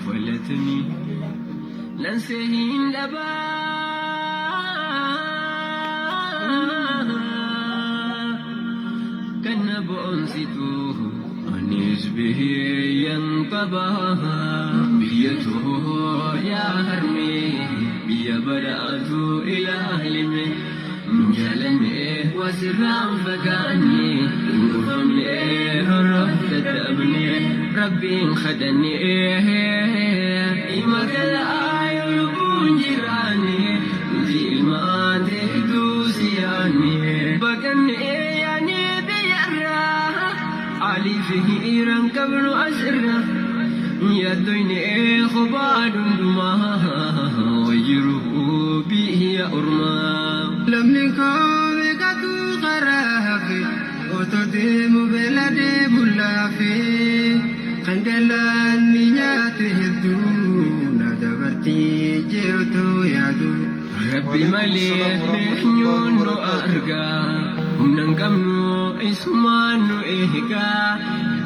فلتني لنسهين لبا كنب أنسته أنيس به ينقبها بيته يا هرمي بيا بدأت إلى أهلمي جلني وسرام فقاني وفمني رفت تأبني ربي خدني إما كل آية لبون جيراني زي ما تهدوسياني بقني يعني بيرا علي فهيرا قبل أسرة يديني خبال دماء ويجره به أرمان لم نكن كتو خرافي وتديم بلدي بلافي خندلان نياته الدون دبرتي جيوتو يادو ربي مليك محنون أرقا وننقمنو اسمانو إهقا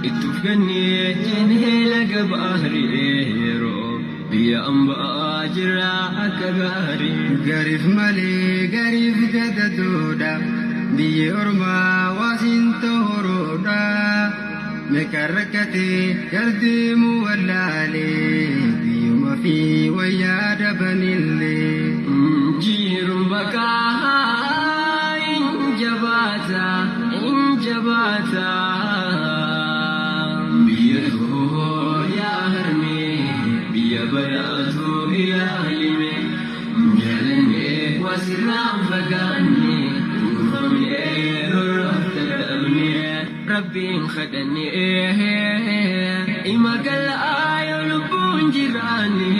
اتفقني جنه لقب أهري إيرو بيا أمبا جرا أكباري غريف مالي غريف جددودا بيا أرما واسنتو هرودا مكركتي يردي مولالي بيا ما في ويا بنيلي جير بكا إن جباتا بدأت إلى أهلي جلني وسرام فقاني وفمني رفت تأبني ربي خدني إما كل آية لبون جيراني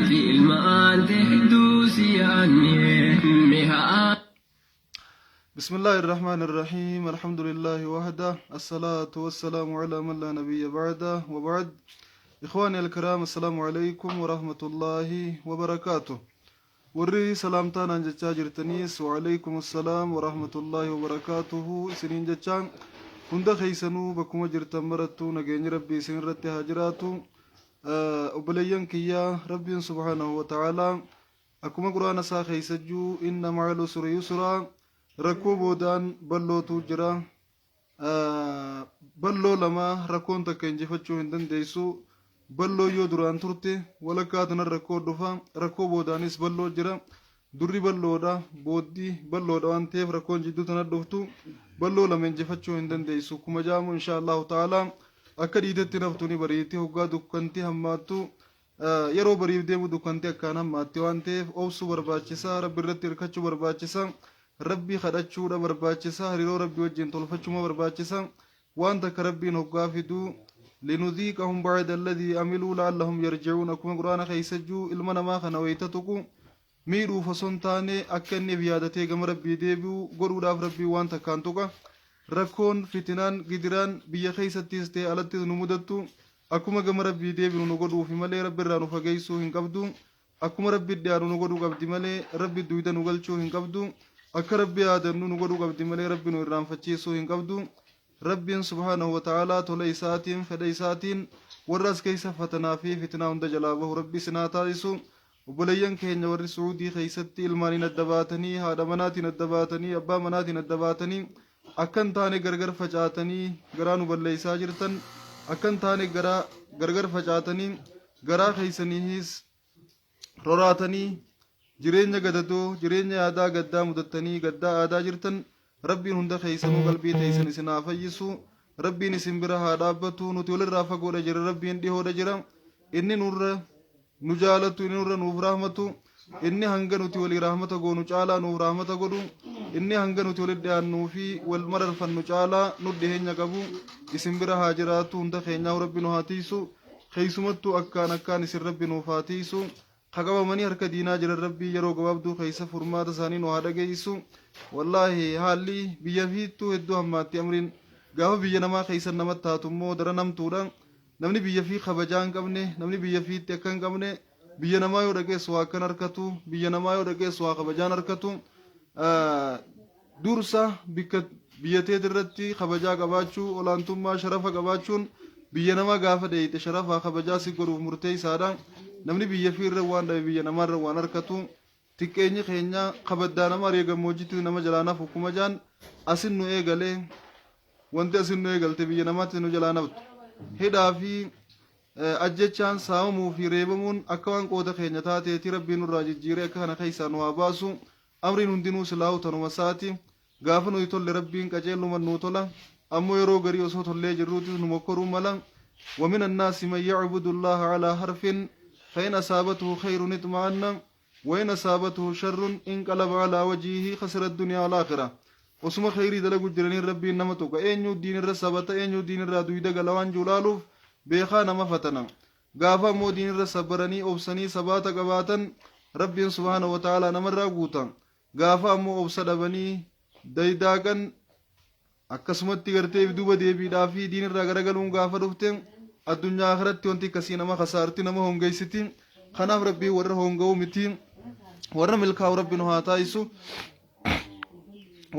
في الماء تهدوسياني مها. بسم الله الرحمن الرحيم الحمد لله وحده الصلاة والسلام على من لا نبي بعده وبعد. إخواني الكرام السلام عليكم ورحمة الله وبركاته. ورّي سلامتان عن جتاجر تنيس وعليكم السلام ورحمة الله وبركاته. سنين جتان هند خيسنو بكم جرتم مرتو نجين ربي سن رتي هاجراتو أبليان كيا ربي سبحانه وتعالى أكما قرآن سا خيسجو إن مع العسر يسرا ركو بودان بلو توجرا بلو لما ركون تكين جفتشو هندن ديسو balloo yoo duraan turte walakkaa tanan rakkoo dhufa rakkoo boodaanis balloo jira durri balloodha booddii balloodha waan ta'eef rakkoon jidduu tana dhuftu balloo lama injifachuu hin dandeessu kuma jaamu insha allahu ta'ala akka dhiitetti naftuni bariitti hoggaa dukkanti hammaattu yeroo bariif deemu dukkanti akkaan hammaatti waan ta'eef obsuu barbaachisaa rabbi irratti hirkachuu barbaachisaa rabbi kadhachuudha barbaachisaa hariiroo rabbi wajjin tolfachuu barbaachisaa waan takka rabbiin hoggaa fiduu لنذيقهم بعد الذي عملوا لعلهم يرجعون. كما قرآن خيسجو إلمنا ما خنويتتكو ميرو فسنتاني أكني بيادتي قم ربي ديبو قروا داف ربي وانتا كانتوكا ركون فتنان قدران بيا خيستيستي ألتي نمودتو أكما قم ربي ديبو نقودو في ملي ربي رانو فقيسو هنقبدو أكما ربي ديارو نقودو قبدي ملي ربي دويدا نقلشو هنقبدو أكا ربي آدم نقودو قبدي ملي ربي نوران فتشيسو هنقبدو ربي سبحانه وتعالى توليساتين فديساتين ورس كيس فتنا فتنا عند جلابه ربي سناتايسو وبليان كين ور سعودي خيستي الماني ندباتني هذا مناتي ندباتني أبا مناتي ندباتني أكن تاني غرغر فجاتني غرانو بليسا جرتن أكن تاني غرغر فجاتني غرا خيسني هيس روراتني جرينيا غددو جرينيا آدا غدا مدتني غدا آدا جرتن ربي هند خيسنو قلبي تيسن سنا فيسو ربي نسمبرها دابتو نتول الرافق ولا جر ربي اندي هو دجرا إني نور نجالتو نور نوف رحمتو إني هنگا نتولي رحمتا غو نجالا نوف رحمتا غدو إني هنگا نتولي ديان نوفي والمرر فن نجالا ندهن يقبو اسمبرها جراتو هند خينيا ربي نهاتيسو خيسمتو أكان سر ربي نوفاتيسو خقبا مني هركا دينا جر ربي يرو قبابدو خيسا فرمات ساني نوهادا جيسو والله حالي بيا فيتو هدو هماتي أمرين قاو بيا نما خيسا نمت تاتمو درا نمتودا نمني بيا في خبجان قبني نمني بيا في تكن قبني بيا نما يورقى سوا كان أركتو بيا نما يورقى سوا خبجان أركتو دورسا بيا تيدرتي خبجا قباچو ولانتم ما شرفا قباچون biyya namaa gaafa deeyite sharafaa kabajaa si godhuuf murteessaadha namni biyya fiirra waan dhabe biyya namaarra waan harkatu xiqqeenyi keenya kabaddaa nama ari'ee gammoojjitti nama jalaanaaf hukkuma jaan asin nu eegalee wanti asin nu eegalte biyya namaatti nu jalaa naftu hidhaa fi ajjechaan saamamuu fi reebamuun akka waan qooda keenya taateeti rabbiin nurraa jijjiiree akka kana keessaa nu haa baasu amriin hundinuu silaahu tanuma saati gaafa nuyi tolle rabbiin qajeeluma nuu tola ammoo yeroo garii osoo tollee jirruutis nu mokkoruu mala ومن الناس من يعبد الله على حرف فإن أصابته خير اطمأن وإن أصابته شر انقلب على وجهه خسر الدنيا والآخرة وسما خيري دلقوا جرنين ربي نمتوك أين الدين الرسابة أين الدين الرادوي دقلوان جلالوف بيخان مفتنا غافا مو دين الرسابرني أبسني سباتا قباتا ربي سبحانه وتعالى نمر راقوتا غافا مو أبسدبني دايداقا akkasumatti gartee duuba deebiidhaa fi diin irraa garagaluun gaafa dhufte addunyaa akhiratti wanti akkasii nama kasaarti nama hongeessiti kanaaf rabbii warra honga'u miti warra milkaa'u rabbi nu haa taa'isu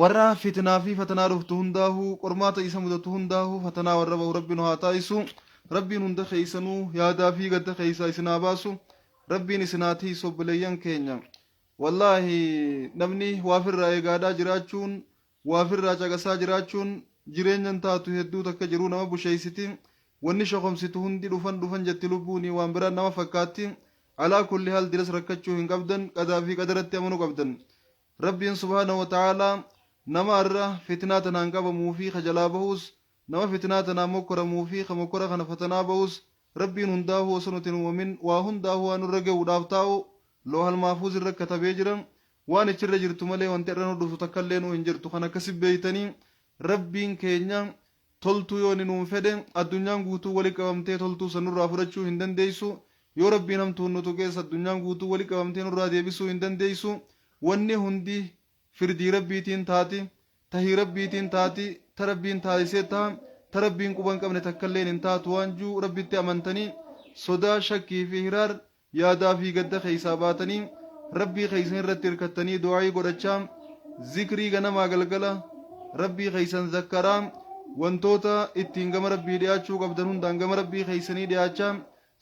warra fitnaa fi fatanaa dhuftu hundaahuu qormaata isa mudatu hundaahuu fatanaa warra bahu rabbi nu haa taa'isu rabbiin hunda keeysanuu yaadaa fi gadda keeysaa isin haa baasu rabbiin isinaatii sobbileeyyan keenya wallaahi namni waafirraa eegaadhaa jiraachuun waafirraa caqasaa jiraachuun jireenyan taatu hedduu takka jiruu nama busheeysiti wanni shokomsitu hundi dhufan jetti lubbuuni waan biraan nama fakkaatti alaa kulli haal diras rakkachuu hin qabdan qadaa fi qadaratti amanuu qabdan rabbiin subhaanahu wa ta'aalaa nama irra fitnaa tanaan qabamuu fi kajalaa bahus nama fitnaa tanaan mokkoramuu fi kamokkora kana fatanaa bahus rabbiin hundaahuu osoo nuti hin uumamin waa hundaahuu waan nurra ga'uudhaaf taa'u loohal maafuuz irra katabee jiran waan ichirra jirtu malee wanti irra nu dhufu takka illee nu hin jirtu kan akkasi beeytanii rabbiin keenya toltuu yoo ni nuun fedhe addunyaan guutuu wali qabamtee toltuu san nurraa fudhachuu hin dandeeysu yoo rabbiin hamtuun nutu keessa addunyaan guutuu wali qabamtee nurraa deebisuu hin dandeeysu wanni hundi firdii rabbiitiin taati tahii rabbiitiin taati ta rabbiin taasisee ta'a ta rabbiin quban qabne takka illee hin taatu waan juu rabbitti amantanii sodaa shakkii fi hiraar yaadaa fi gadda keeysaa baatanii rabbii keeysan irratti hirkattanii du'aa'ii godhachaa zikrii ganamaa galgala rabbii keeysan zakkaraa wantoota ittiin gama rabbii dhiyaachuu qabdan hundaan gama rabbii keeysanii dhiyaachaa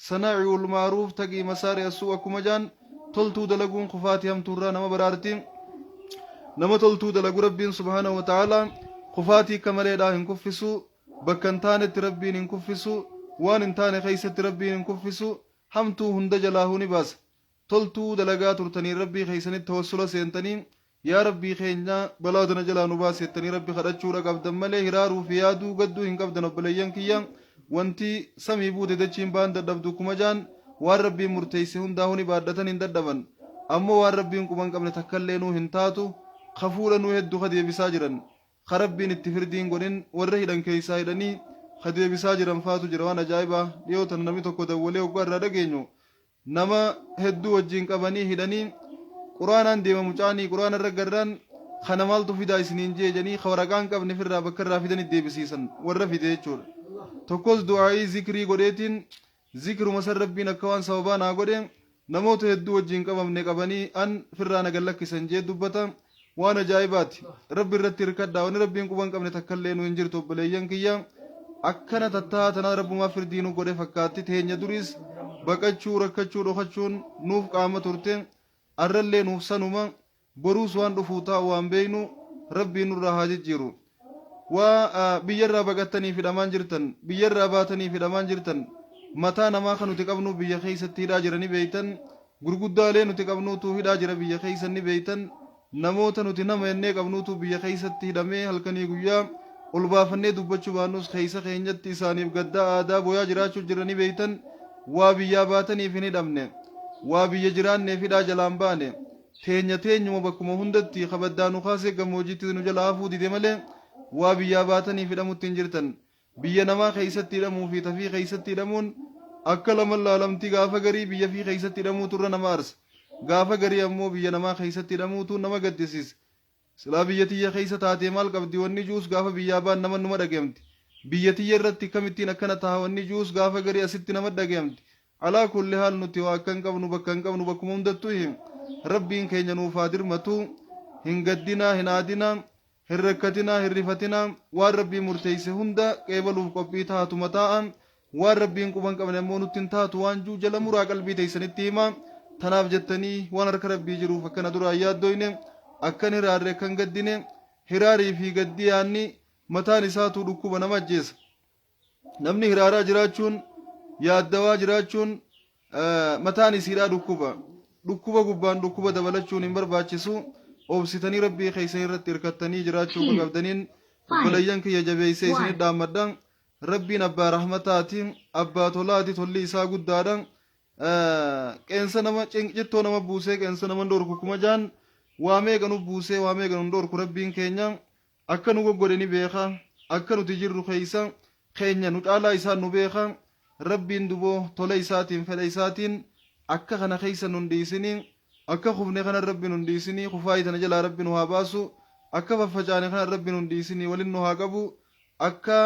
sanaa'iul maaruuf taqii masaari assuu akkuma jaan toltuu dalaguun kufaatii hamtuurraa nama baraarti nama toltuu dalagu rabbiin subhaanahu wa ta'aalaa kufaatii akka maleedhaa hin kuffisu bakka hin taanetti rabbiin hin kuffisu waan hin taane keeysatti rabbiin hin kuffisu hamtuu hunda jalaahuu ni baasa toltuu dalagaa turtanii rabbii keeysanitti tawassula seentanii yaa rabbii keenya balaa tana jalaa nu baasettanii rabbi kadhachuudha qabdan malee hiraaruu fi yaaduu gadduu hin qabdan obboleeyyan kiyya wanti samii buute dachiin baan dadhabdu kuma jaan waan rabbiin murteeyse hundaahuu ni baadhatan hin dadhaban ammoo waan rabbiin quban qabne takkaillee nuu hin taatu kafuudha nuu hedduu kadeebisaa jiran ka rabbiin itti firdiin godhin warra hidhan keeysaa hidhanii kadeebisaa jiran faatu jira waan ajaa'ibaa dhiyootan namni tokko dawwalee hoggaa irraa dhageenyu nama hedduu wajjin qabanii hidhanii quraanaan deema mucaanii quraana irra garraan kana maaltu fidaa isiniin jeejanii ka waraqaan qabne firraa bakka irraa fidanii deebisiisan warra fide jechuudha tokkos du'aa'ii zikrii godheetiin zikruma san rabbiin akka waan sababaa naa godhe namoota hedduu wajjin qabamne qabanii an firraa nagan lakkisan jee dubbata waan ajaa'ibaati rabbi irratti hirkadhaa wani rabbiin quban qabne takkaillee nu hin jirtu obboleeyyan kiyya akkana tattaa tanaa rabbumaa firdii nu godhe fakkaatti teenya duris baqachuu rakkachuu dhokachuun nuuf qaama turte arrallee nuuf sanuma boruus waan dhufuu taa'u waan beeynu rabbiin nurraa haa jijjiiru waa biyyarraa baqattanii hidhamaan jirtan biyyarraa baatanii hidhamaan jirtan mataa namaa kan nuti qabnu biyya keeysatti hidhaa jirani beeytan gurguddaalee nuti qabnuutu hidhaa jira biyya keeysanni beeytan namoota nuti nama ennee qabnuutu biyya keeysatti hidhamee halkanii guyyaa ol baafannee dubbachuu baannus keeysa keenyatti isaaniif gaddaa aadaa boyaa jiraachuu jirani beeytan waa biyyaa baataniif hin hidhamne waa biyya jiraanneef hidhaa jalaan baane teenya teenyuma bakkuma hundatti kabaddaa nu kaasee gammoojjitti nu jala hafuu dide malee waa biyyaa baataniif hidhamutti hin jirtan biyya namaa keeysatti hidhamuu fi tafii keeysatti hidhamuun akka laman laalamtii gaafa garii biyya fi keeysatti hidhamuutu irra nama arsa gaafa garii ammoo biyya namaa keeysatti hidhamuutu nama gaddisiisa silaa biyya tiyya keeysa taatee maal qabdi wanni juus gaafa biyyaa baan nama numa dhageemti biyya tiyya irratti kamittiin akkana taha wanni juus gaafa garii asitti nama dhageemti alaa kulli haal nuti waa akkan qabnu bakka hin qabnu bakkuma hundattuu hin rabbiin keenya nuuf haa dirmatu hin gaddinaa hin aadinaa hin rakkatinaa hin rifatinaa waan rabbii murteeyse hunda qeebaluuf qophii taatuma ta'a waan rabbiin quban qabne ammoo nutti hin taatu waan juu jala muraa qalbii teessanitti himaa tanaaf jettanii waan harka rabbii jiruuf akkana duraan yaaddoyne akkan hiraarre akkan gaddine hiraarii fi gaddii yaanni mataan isaatu dhukkuba nama ajjeesa namni hiraaraa jiraachuun yaaddawaa jiraachuun mataan isiidhaa dhukkuba gubbaan dhukkuba dabalachuun hin barbaachisu obsitanii rabbii keessan irratti hirkattanii jiraachuu qabdaniin obboleeyyan kiyya jabeeysee isinit dhaammadhaan rabbiin abbaa rahmataatiin abbaa tolaati tolli isaa guddaadhaan qeensa nama cittoo nama buusee qeensa nama dhorku kuma jaan waa meeqa nu buusee waa meeqa nu dhorku rabbiin keenya akka nu goggodheni beeka akka nuti jirru keenya nu caalaa isaan nu beeka rabbiin duboo tola isaatiin fedha isaatiin akka kana keessa nun dhiisinii akka kufne kana rabbi nun dhiisinii kufaayi tana jalaa rabbi nu haa baasu akka faffacaane kana rabbi nun dhiisinii walin nu haa qabu akka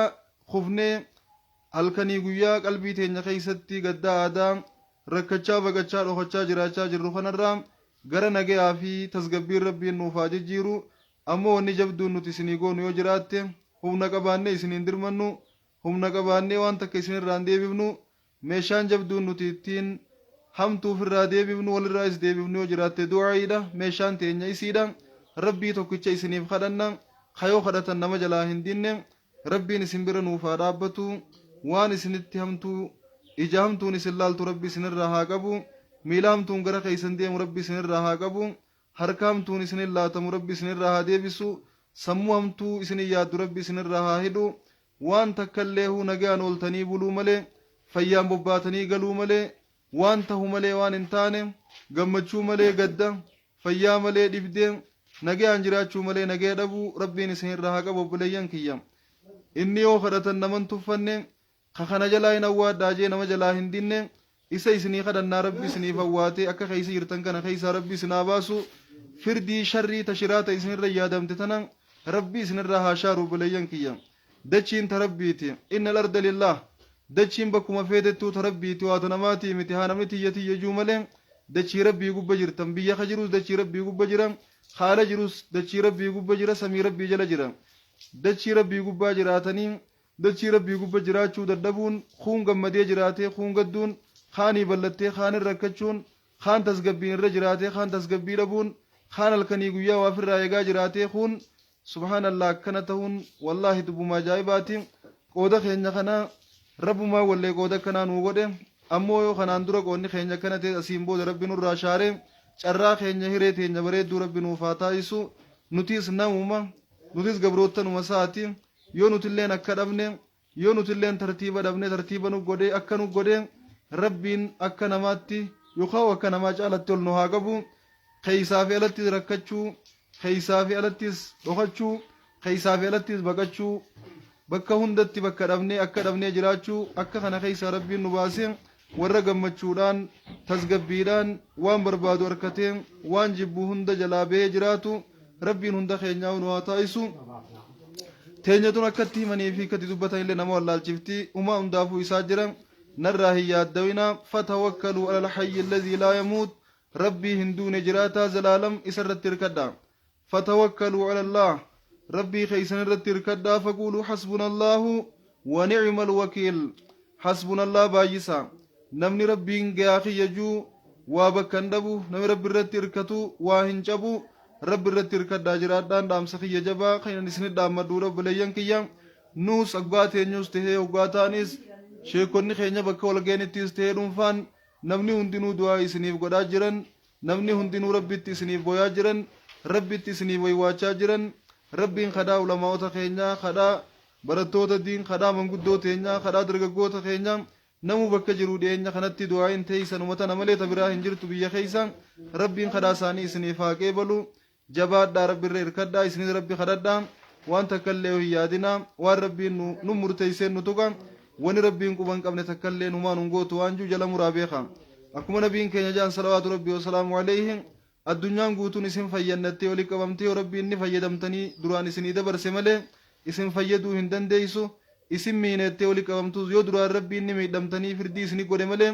kufne halkanii guyyaa qalbii teenya keessatti gaddaa aadaa rakkachaa baqachaa dhokachaa jiraachaa jirru kanarraa gara nagayaa fi tasgabbiin rabbiin nuuf haa jijjiiru ammoo wanni jabduun nuti isinii goonu yoo jiraatte humna qabaannee isiniin dirmannu humna qabaannee waan takka isinirraan deebifnu meeshaan jabduun nuti ittiin hamtuuf irraa deebifnu walirraa is deebifnu yoo jiraatte du'aayiidha meeshaan teenya isiidha rabbii tokkicha isiniif kadhanna kayoo kadhatan nama jalaa hin dinne rabbiin isin bira nuuf haa dhaabbatu waan isinitti hamtuu ija hamtuun isin laaltu rabbi isinirraa haa qabu miila hamtuun gara keessan deemu rabbi isinirraa haa qabu harka hamtuun isinin laatamu rabbi isinirraa haa deebisu sammuu hamtuu isinin yaaddu rabbi isinirraa haa hidhu waan takkallee huu nagaan ooltanii buluu malee fayyaan bobbaatanii galuu malee waan tahu malee waan hin taane gammachuu malee gadda fayyaa malee dhibdee nagaan jiraachuu malee nagee dhabuu rabbiin isinirraa haa qabu obboleeyyan kiyya inni yoo kadhatan naman tuffanne kana jalaa hin awwaadhaa jee nama jalaa hin dinne isa isinii kadhannaa rabbi isiniif awwaatee akka keessa jirtan kana keessa rabbi isinaa baasu firdii sharrii tashiraata isinirra yaadamte tana rabbi isinirraa haa shaaru obboleeyyan kiyya dachiin ta rabbiiti inna larda lillah dachiin bakkuma feetettuu ta rabbiiti waata namaatii miti haa namni tiyya tiyyajuu malee dachii rabbii gubba jirtan biyya ka jirus dachii rabbii gubba jira haala jirus dachii rabbii gubba jira samii rabbii jala jira dachii rabbii gubbaa jiraatanii dachii rabbii gubba jiraachuu dadhabuun kuun gammadee jiraatee kuun gadduun kaanii ballattee kaanin rakkachuun kaan tasgabbiin irra jiraatee kaan tasgabbii dhabuun kaan halkanii guyyaa waafirraa eegaa jiraatee kuun subhaanallah akkana ta'uun wallaahi dubbuma ajaa'ibaati qooda keenya kana rabbumaa wallee qooda kanaa nuu godhe ammoo yoo kanaan dura qoonni keenya kana ta'e asiin booda rabbi nurraa shaare carraa keenya hiree teenya bareedduu rabbi nuuf haa taa'isu nutis namuma nutis gabroottanuma saati yoo nutilleen akka dhabne yoo nutilleen tartiiba dhabne tartiiba nu godhe akka nu godhe rabbiin akka namaatti yookaan akka namaa caalatti ol nu haa qabu keeysaa fi alattis rakkachuu keeysaa fi alattis dhokachuu keeysaa fi alattis baqachuu bakka hundatti bakka dhabnee akka dhabnee jiraachuu akka kana keeysaa rabbiin nu baase warra gammachuudhaan tasgabbiidhaan waan barbaadu harkatee waan jibbu hunda jalaa bahee jiraatu rabbiin hunda keenyaa nu haa taa'isu teenyatun akkatti himanii fi akkatti dubbatan illee nama wallaalchifti umaa hundaafuu isaa jira narraa hin yaaddawina fatawakkaluu alal hayyi alladhii laa yamuut rabbii hin duune jiraataa zalaalam isa irratti hirkadha fatawakkaluu alallah rabbii keeysan irratti hirkadhaa faquuluu hasbunallaahu wa ni'mal wakiil hasbunallah baay'isa namni rabbiin gayaa kiyyajuu waa bakka hin dhabu namni rabbi irratti hirkatu waa hin cabu rabbi irratti hirkadhaa jiraadhaan dhaamsa kiyya jabaa kan isinit dhaammadhuudha obboleeyyan kiyya nuus abbaa teenyus tahee hoggaa ta'anis sheekonni keenya bakka walgeenittis tahee dhuunfaan namni hundinuu du'aa isiniif godhaa jiran namni hundinuu rabbitti isiniif boyaa jiran rabbitti isiniif waywaachaa jiran rabbiin kadhaa ulamaa'ota keenyaa kadhaa barattoota diin kadhaa manguddoo teenyaa kadhaa dargaggoota keenyaa namu bakka jiru dhiyeenya kanatti du'aa hin teeysan umata namalee ta biraa hin jirtu biyya keeysa rabbiin kadhaa isaanii isiniif haa qeebalu jabaadhaa rabbi irra hirkadhaa isinis rabbi kadhadhaa waan takkallee hin yaadinaa waan rabbiin nu murteeyseen nu tuqa wani rabbiin quban qabne takkallee numaan hin gootu waan juu jala muraa beeka akkuma nabiin keenya jaan salawaatu rabbii wasalaamu alayhi addunyaan guutuun isin fayyannattee olii qabamtee yoo rabbiin ni fayyadamtanii duraan isinii dabarse malee isin fayyaduu hin dandeeysu isin miinettee olii qabamtus yoo duraan rabbiin ni miidhamtanii firdii isinii godhe malee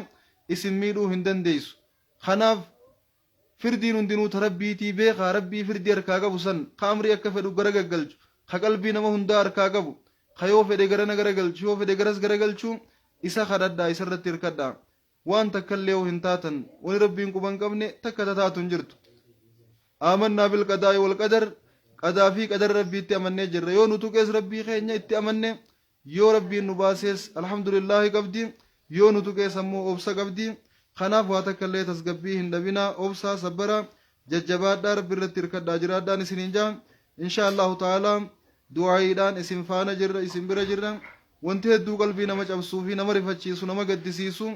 isin miidhuu hin dandeeysu kanaaf firdiin hundinuu ta rabbiitii beekaa rabbii firdii harkaa qabu san ka amrii akka fedhu gara gaggalchu ka qalbii nama hundaa harkaa qabu ka yoo fedhe garana gara galchu yoo fedhe garas gara galchu isa kadhadhaa isarratti hirkadhaa waan takkallee hin taatan wani rabbiin quban qabne takka tataatu hin jirtu آمنا بالقضاء والقدر قضاء في قدر ربي تأمني جر يو نتوكس ربي خينيا اتأمني يو ربي نباسس الحمد لله قبدي يو نتوكس أمو أبسا قبدي خناف واتك اللي تسقبيه هندبنا أبسا صبرا ججبات دار برتر كدا جراد دان سنينجا إن شاء الله تعالى دعائي دان اسم فانا جر اسم برا جر وانته دو قلبي نمج أبسوفي نمر فتشيسو نمج قدسيسو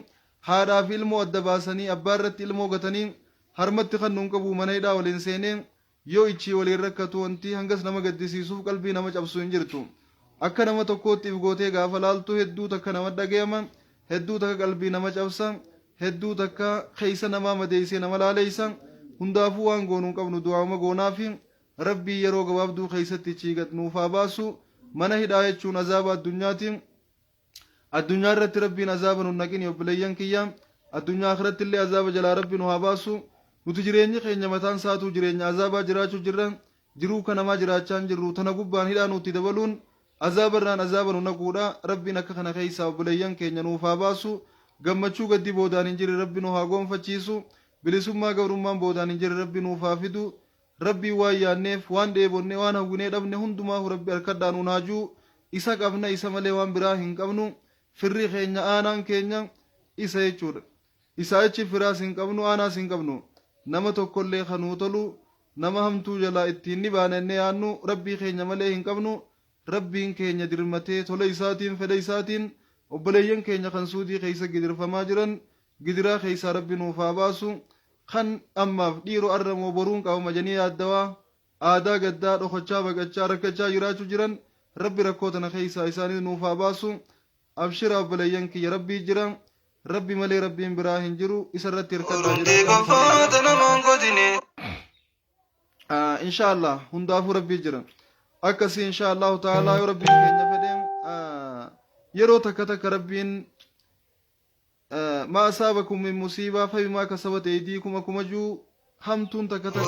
هذا في المو أدباسني أبارت المو قتني harmatti kan nun qabu mana hidhaa waliin seenee yoo ichi waliin rakkatu wanti hangas nama gaddisiisuuf qalbii nama cabsu hin jirtu akka nama tokkootti gootee gaafa laaltu hedduu takka nama dhagayama hedduu takka qalbii nama cabsa hedduu takka keessa nama madeessee nama laaleessa hundaafuu waan goonuun qabnu du'aama goonaafi rabbii yeroo gabaabduu keessatti ciigat nuufaa baasu mana hidhaa jechuun azaaba addunyaati addunyaa irratti rabbiin azaaba nun naqini obboleeyyan kiyya addunyaa akhiratti illee azaaba jalaa rabbi nu haa baasu nuti jireenyi keenya mataan saatu jireenya azaabaa jiraachuu jirra jiruu kanamaa jiraachaan jirru tana gubbaan hidhaa nuti dabaluun azaabarraan azaaba nu naquudha rabbiin akka kana keessaa obboleeyyan keenya nuuf haa baasu gammachuu gaddi boodaan hin jirre rabbi nu haa goonfachiisu bilisummaa gabrummaan boodaan hin jirre rabbi nuuf haa fidu rabbii waan yaanneef waan dheebonne waan hawwinee dhabne hundumaahu rabbi harkadhaan nu naajuu isa qabna isa malee waan biraa hin qabnu firri keenya aanaan keenya isa jechuudha isa achi firaas hin qabnu aanaas hin qabnu nama tokkollee kanuu tolu nama hamtuu jalaa ittiin ni baanannee yaannu rabbii keenya malee hin qabnu rabbiin keenya dirmatee tola isaatiin fedha isaatiin obboleeyyan keenya kan suudii keessa gidirfamaa jiran gidiraa keessaa rabbi nuuf haa baasu kan ammaaf dhiiroo arramoo boruun qabama janii yaaddawaa aadaa gaddaa dhokochaa baqachaa rakkachaa jiraachuu jiran rabbi rakkoo tana keessaa isaanii nuuf haa baasu abshira obboleeyyan kiyya rabbii jira ربي ملي ربي براه هنجرو إسرت إن شاء الله هندافو ربي جرا أكسي إن شاء الله تعالى يا ربي كنا فدين يرو تكتك ربين ما أصابكم من مصيبة فبما كسبت أيديكم وكمجو همتون تكتك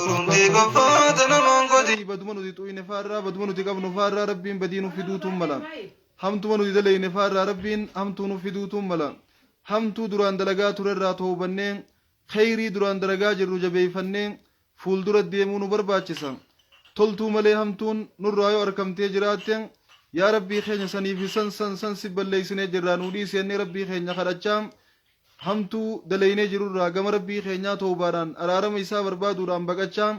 بدمنو دي توي نفارا بدمنو دي قبل نفارا ربين بدينو فدوتم ملا همتون دي دلي نفارا ربين همتون فدوتم ملا hamtuu duraan dalagaa turerraa toobannee khayrii duraan dalagaa jirru jabeeffannee fuuldura deemuu nu barbaachisa toltuu malee hamtuun nurraa yoo argamtee jiraatte yaa rabbii keenya saniif san si balleessinee jirraa nuu dhiisennee rabbii keenya kadhachaa hamtuu dalaynee jirurraa gama rabbii keenyaa toobaadhaan araarama isaa barbaaduudhaan baqachaa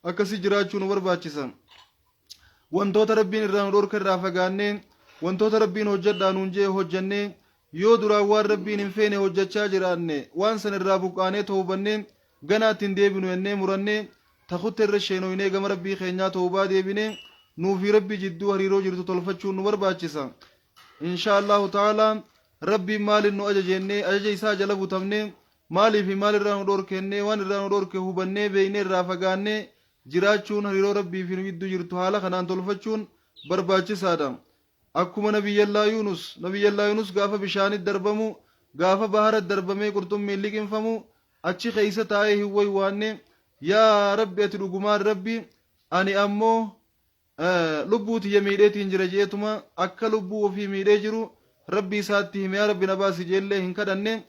akkasii jiraachuu nu barbaachisa wantoota rabbiin irraa nu dhorka irraa fagaannee wantoota rabbiin hojjedhaa nuun jee hojjannee yoo duraan waan rabbiin hin feene hojjechaa jiraanne waan san irraa buqqaanee toobannee ganaatti hin deebinu ennee murannee takutte irra sheenoynee gama rabbii keenyaa toobaa deebinee nuufi rabbii jidduu hariiroo jirtu tolfachuun nu barbaachisa insha allahu ta'ala rabbiin maalin nu ajajennee ajaja isaa jala butamnee maaliif maal irraa nu dhorkennee waan irraa nu dhorke hubannee beeynee irraa fagaannee jiraachuun hariiroo rabbii fi nu gidduu jirtu haala kanaan tolfachuun barbaachisaadha akkuma nabiyyallaa yunus gaafa bishaanit darbamu gaafa baharat darbamee qurxummiin liqinfamu achi keeysa taa'ee hin waywaanne yaa rabbi ati dhugumaan rabbi ani ammoo lubbuu tiyya miidheetiin jira jeetuma akka lubbuu ofii miidhee jiru rabbi isaatti hime yaa rabbi na baasi jeellee hin kadhanne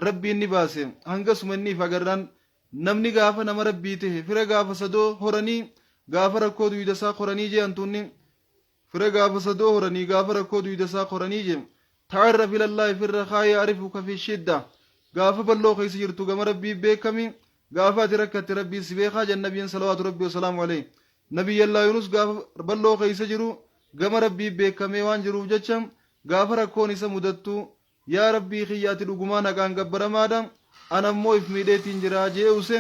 rabbiin ni baase hangasuma inniif agarraan namni gaafa nama rabbii tahe fira gaafa sadoo horanii gaafa rakkoo duydasaa qoranii jee antuunni fira gaafa sadoo horanii gaafa rakkoo duydasaa qoranii jee ta'arraf ilallaahi firra kaayee arifuka fi shidda gaafa balloo keessa jirtu gama rabbii beekami gaafa ati rakkatti rabbii si beekaa jannabiin salawaatu rabbii wasalaamu alayhi nabiyyallaa yunus gaafa balloo keessa jiru gama rabbii beekamee waan jiruuf jecha gaafa rakkoon isa mudattu yaa rabbii kiyyaati dhugumaan haqaan gabbaramaadha anammoo if miidheetiin jiraa jee use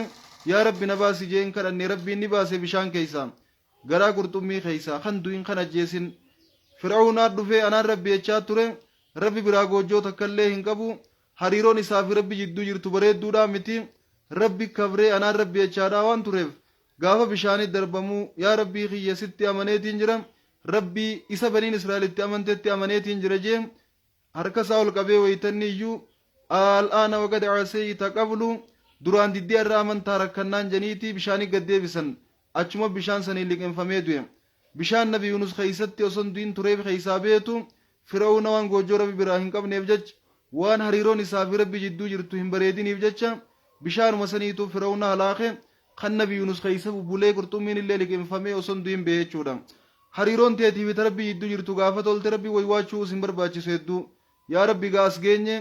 yaa rabbi na baasi jeen kadhanne rabbiin ni baase bishaan keeysa garaa qurxummii keeysa kan du'in kan ajjeesin fir'aawnaa dhufee anaan rabbi jechaa ture rabbi biraa goojjoo takkallee hin qabu hariiroon isaa fi rabbi jidduu jirtu bareedduudha miti rabbi kabree anaan rabbi jechaadha waan tureef gaafa bishaanit darbamuu yaa rabbii kiyya sitti amaneetiin jira rabbii isa baniin israa'elitti amanteetti amaneetiin jira jee harka isaa ol qabee waytanni iyyuu al'aana waqad casayta qablu duraan diddii irraa amantaa rakkannaan janiitii bishaanii gad deebisan achuma bishaan sanii liqinfamee du'e bishaan nabi yunus keeysatti oson du'in tureef keeysaa beetu fir'aawna waan goojjoo rabbi biraa hin qabneef jech waan hariiroon isaa fi rabbi jidduu jirtu hin bareediniif jecha bishaanuma saniitu firawna halaake kan nabi Yunus keessa bubbulee qurxummiin illee liqimfamee osoo du'in bee jechuudha. Hariiroon teetii fi rabbi jidduu jirtu gaafa tolte rabbi waywaachuu isin barbaachisu hedduu yaa rabbi gaas geenye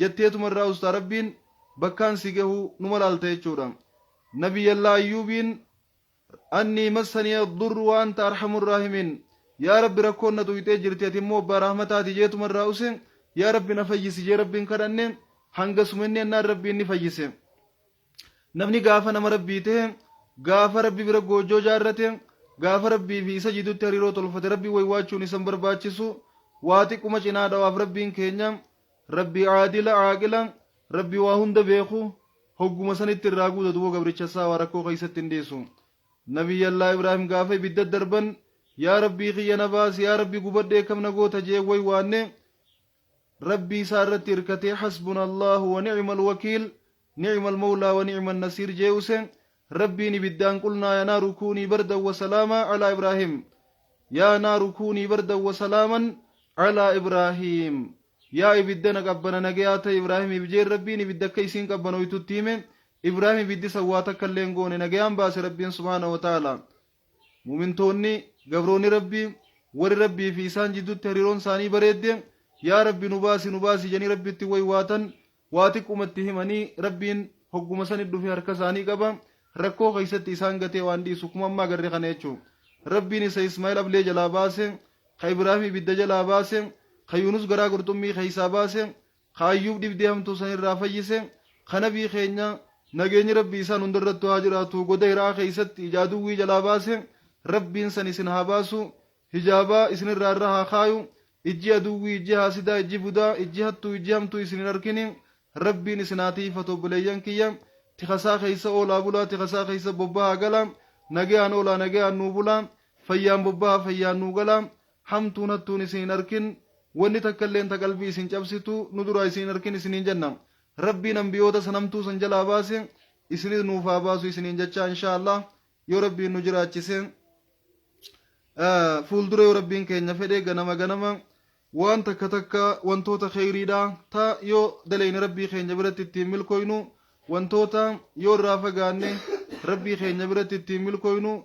jetteetumarraa ustaa rabbiin bakkaan si gahu numa laalta jechuudha. Nabiyyallaa Ayyuubiin annii massanii addurru wa anta arhamur raahimiin yaa rabbi rakkoon na tuyxee jirti ati immoo abbaa rahmataati jeetumarraa use yaa rabbi na fayyisi jee rabbiin kadhanne hangasuma inni ennaan rabbiin ni fayyise. Namni gaafa nama rabbii ta'e gaafa rabbi bira goojjoo jaarrate gaafa rabbii fi isa jidutti hariiroo tolfate rabbii waywaachuun isan barbaachisu waa xiqquma cinaa dhawaaf rabbiin keenya rabbii aadila aaqila rabbii waa hunda beeku hogguma sanitti irraa guuta duwwa gabricha isaa waa rakkoo keessatti hin dhiisu. Nabiyyallaa Ibraahim gaafa ibidda darban yaa rabbii kiyya na baasi yaa rabbii gubadhee kam na goota jee waywaanne rabbii isaa irratti hirkatee hasbunallahu wa ni'mal wakiil نعم المولى ونعم النصير جيوسن ربي نبدان قلنا يا نار كوني بردا وسلاما على إبراهيم يا نار كوني بردا وسلاما على إبراهيم يا إبدنا قبنا نجيات إبراهيم بجير ربي نبدا كيسين قبنا ويتوتيم إبراهيم بدي سواتك اللينغوني نجيان باس ربي سبحانه وتعالى مؤمن توني قبروني ربي ور ربي في سان جدو تهريرون ساني بريد يا ربي نباسي جني ربي تيوي واتن waati qumatti himanii rabbiin hogguma san dhufee harka isaanii qaba rakkoo keessatti isaan gatee waan dhiisu kuma ammaa garree kana jechuun rabbiin isa Ismaa'eel ablee jalaa baase ka Ibraahim ibidda jalaa baase ka Yunus garaa qurxummii keessaa baase ka Ayyuub dhibdee hamtuu san irraa fayyise ka nabii keenya nageenyi rabbii isaan hundarratti haa jiraatu goda hiraa keessatti ijaaduwwii jalaa baase rabbiin san isin haa baasu hijaabaa isin irraa irra haa kaayu ijji aduwwii ijji haasidaa ijji budaa ijji hattuu ijji hamtuu isin hin arkini rabbiin isinaatii fatobbileeyyan kiyya tikasaa keessa oolaa bulaa tikasaa keessa bobbahaa galaa nagayaan oolaa nagayaan nuu bulaa fayyaan bobbahaa fayyaan nuu galaa hamtuun hattuun isin hin arkin wanni takkailleen ta qalbii isin cabsitu nu duraa isin hin arkin isiniin jenna rabbiin ambiyoota san hamtuu san jalaa baase isinis nuuf haa baasu isiniin jechaa inshaallah yoo rabbiin nu jiraachise fuuldura yoo rabbiin keenya fedhe ganama waan takka wantoota kheyriidha ta yoo dalayne rabbii keenya biratti ittiin milkoynu wantoota yoo irraa fagaanne rabbii keenya biratti ittiin milkoynu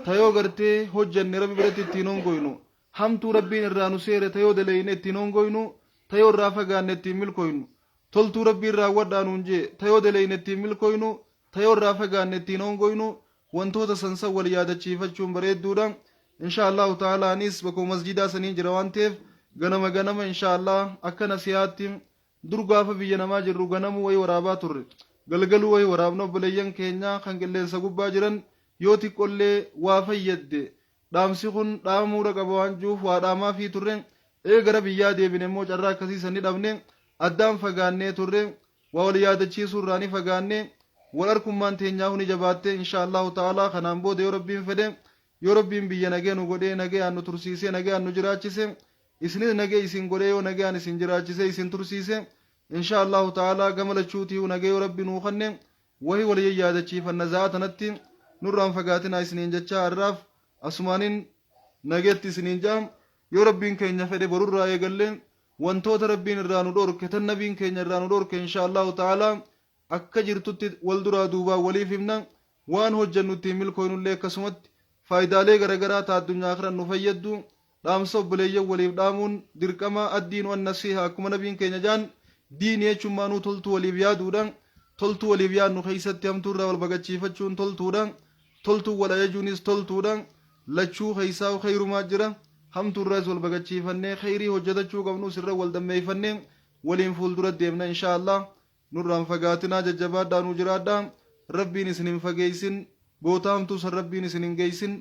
ta yoo gartee hojjanne rabbi biratti ittiin hongoynu hamtuu rabbiin irraa nu seere ta yoo dalayne ittiin hongoynu ta yoo irraa fagaanne ittiin milkoynu toltuu rabbii irraa wadhaanuun jee ta yoo dalayne ittiin milkoynu ta yoo irraa fagaanne ittiin hongoynu wantoota sansan wal yaadachiifachuun bareedduudha inshaallahu ta'aalaanis bakka masjidaa saniin jira waan ta'eef ganama inshaallah akkana siyaatti dur gaafa biyya namaa jirru ganamu way waraabaa turre galgalu way waraabna obboleeyyan keenya kan qilleensa gubbaa jiran yoo xiqqollee waa fayyadde dhaamsi kun dhaamuudha qaba waan juuf waa dhaamaa fi turre gara biyyaa deebine immoo carraa akkasii sanni dhabne addaan fagaannee turre waa wal yaadachiisuu irraa ni fagaanne wal harkummaan teenyaa huni jabaatte inshaallahu ta'aalaa kanaan booda yoo rabbiin fedhe yoo rabbiin biyya nagee nu godhee nagayaan nu tursiisee nagayaan nu jiraachise isinis nagee isin godhee yoo nagayaan isin jiraachise isin tursiise inshaallahu ta'aalaa gama lachuutii nagee yoo rabbi nuu kanne wahi wal yaadachiifanna za'a tanatti nurraan fagaatinaa isiniin jechaa har'aaf asumaanin nageetti isiniin jaam yoo rabbiin keenya fedhe borurraa eegalle wantoota rabbiin irraa nu dhorke tan nabiin keenya irraa nu dhorke inshaallahu ta'aalaa akka jirtutti wal duraa duubaa waliif himna waan hojjannu ittiin milkoynullee akkasumatti faayidaalee garagaraa ta addunyaa akhiran nu fayyaddu dhaamsa obboleeyyan waliif dhaamuun dirqama addiin wan nasiha akkuma nabiin keenya jaan diin jechuun toltuu waliif yaaduudha toltuu waliif yaadnu keessatti hamtuurraa wal bagachiifachuun toltuudha toltuu wal ajajuunis toltuudha lachuu keessaa khayrumaa jira hamtuurraas wal bagachiifannee khayrii hojjetachuu qabnu sirra wal dammeeffannee waliin fuuldura deemna inshaallah nurraan fagaatinaa jajjabaadhaa nu jiraadhaa rabbiin isin hin fageessin boota hamtuu san rabbiin isin hin geessin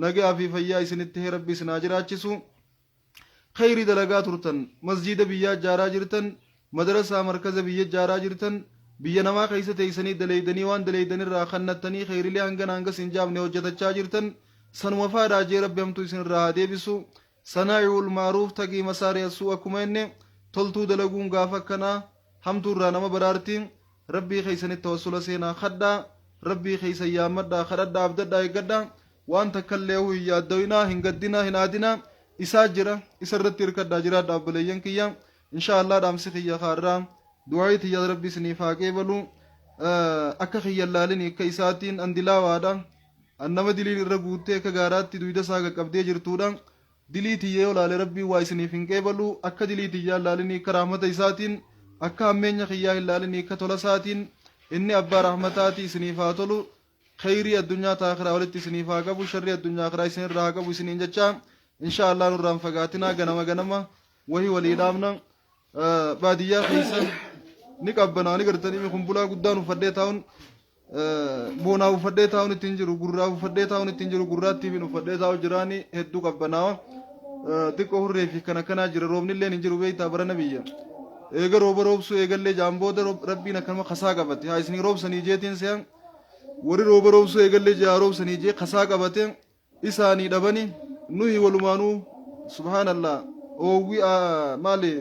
nagaa fi fayyaa isinitti rabbi isin haa jiraachisu khayrii dalagaa turtan masjida biyyaa ijaaraa jirtan madrasaa markaza biyya ijaaraa jirtan biyya namaa keessa teessanii daleeydanii waan daleeydanirraa kannattanii khayrilee hangas hin jaamne hojjetachaa jirtan sanuma faadhaa jee rabbi hamtuu isin irraa haa deebisu sanaa'iul maaruuf taqii masaari'asuu akkuma inni toltuu dalaguun gaafa akkanaa hamtuu irraa nama baraarti rabbii keessanitti tawassula seenaa kadhaa rabbii keessan yaammadhaa kadhadhaa abdadhaa eeggadhaa waan takkallee hin yaaddawinaa hin gaddinaa hin aadinaa isaa jira isa irratti hirkadhaa jiraadhaa obboleeyyan kiyya inshallah damsi khiyya kharra du'ayti ya rabbi sini faqebalu akka khiyya lalini akka isatin andilawaada annama dilin irra guutte ka gaaraatti duyda saaga qabdee jirtuudha diliiti yoo laale rabbi waa isiniif hin qeebalu akka diliiti yaa laalini karaamata isaatiin akka hammeenya khiyyaa hin laalini akka tola isaatiin inni abbaa rahmataati isiniif haa tolu khayrii addunyaa taakhiraa walitti isiniif haa qabu sharrii addunyaa akhiraa isinirraa haa qabu isiniin jecha inshallah nurraan fagaatinaa ganama wahii walii dhaabna baadiyyaa keessa ni qabbanaa ni gartanii kumbulaa guddaan uffadhee taa'uun boonaa uffadhee taa'uun ittiin jiru gurraa uffadhee taa'uun ittiin jiru gurraatti fi uffadhee taa'u jiraani hedduu qabbanaa xiqqoo hurree fi kan akkanaa jira roobni illee hin jiru beektaa barana biyya eega rooba roobsu eegallee jaambooda rabbiin akkanuma kasaa qabate haa isinii roobsanii jeetiin se'an warri rooba roobsu eegallee jaa roobsanii jee kasaa qabate isaanii dhabani nuyi walumaanuu subhaanallah oowwi maali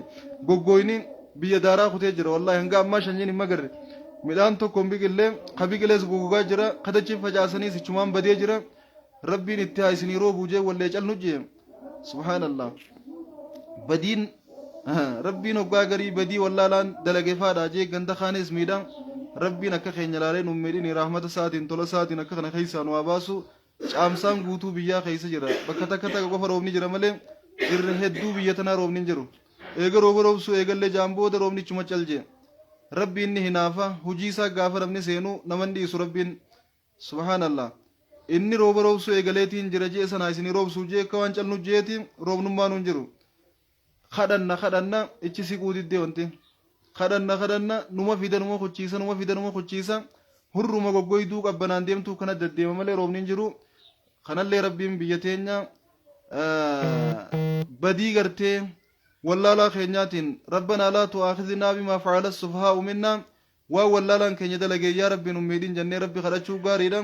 goggoyni biyya daaraa kutee jira wallahi hanga ammaa shanyiin hin magarre midhaan tokkoon biqilee ka biqilees gogogaa jira kadachiin facaasanii sichumaan badee jira rabbiin itti haa isinii roobuu jee wallee calnu jee subhaanallah badiin rabbiin hoggaa garii badii wallaalaan dalageefaadhaa jee ganda kaanes miidhaan rabbiin akka keenya laalee nu miidhini rahmata isaatiin tola isaatiin akka kana keessaa nu haa baasu caamsaan guutuu biyyaa keessa jira bakka takka qofa roobni jira malee irra hedduu biyya tanaa roobni hin jiru eega rooba roobsu eegallee jaambooda roobnichuma calje rabbi inni hinaafa hujii isaa gaafa namni seenu naman dhiisu rabbiin subhaanallah inni rooba roobsu eegaleetiin jira jee sanaa isinii roobsuu jee akka waan calnu jeeti roobnummaan hin jiru kadhanna ichi siquu diddee wanti kadhanna numa fida numa kuchiisa hurruma goggoyduu qabbanaan deemtuu kana deddeema malee roobni hin jiru kanallee rabbiin biyya teenya badii gartee والله خينياتين ربنا لا تؤاخذنا بما فعل السفهاء منا والله كينيا دلقي يا ربي نميدين جنة ربي خرجوا قاريدا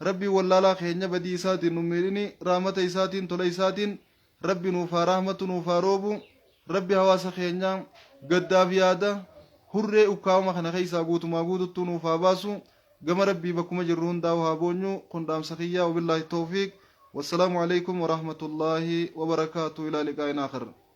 ربي والله خينيا بدي إساتين نميديني رحمة إساتين طول إساتين ربي نوفا رحمة نوفا روبو ربي هواس خينيا قداف يادا هرّي أكاوما خنا خيسا قوتو ما قوتو نوفا باسو قم ربي بكم جرون داوها بونيو قندام سخيا وبالله التوفيق والسلام عليكم ورحمة الله وبركاته إلى لقاء آخر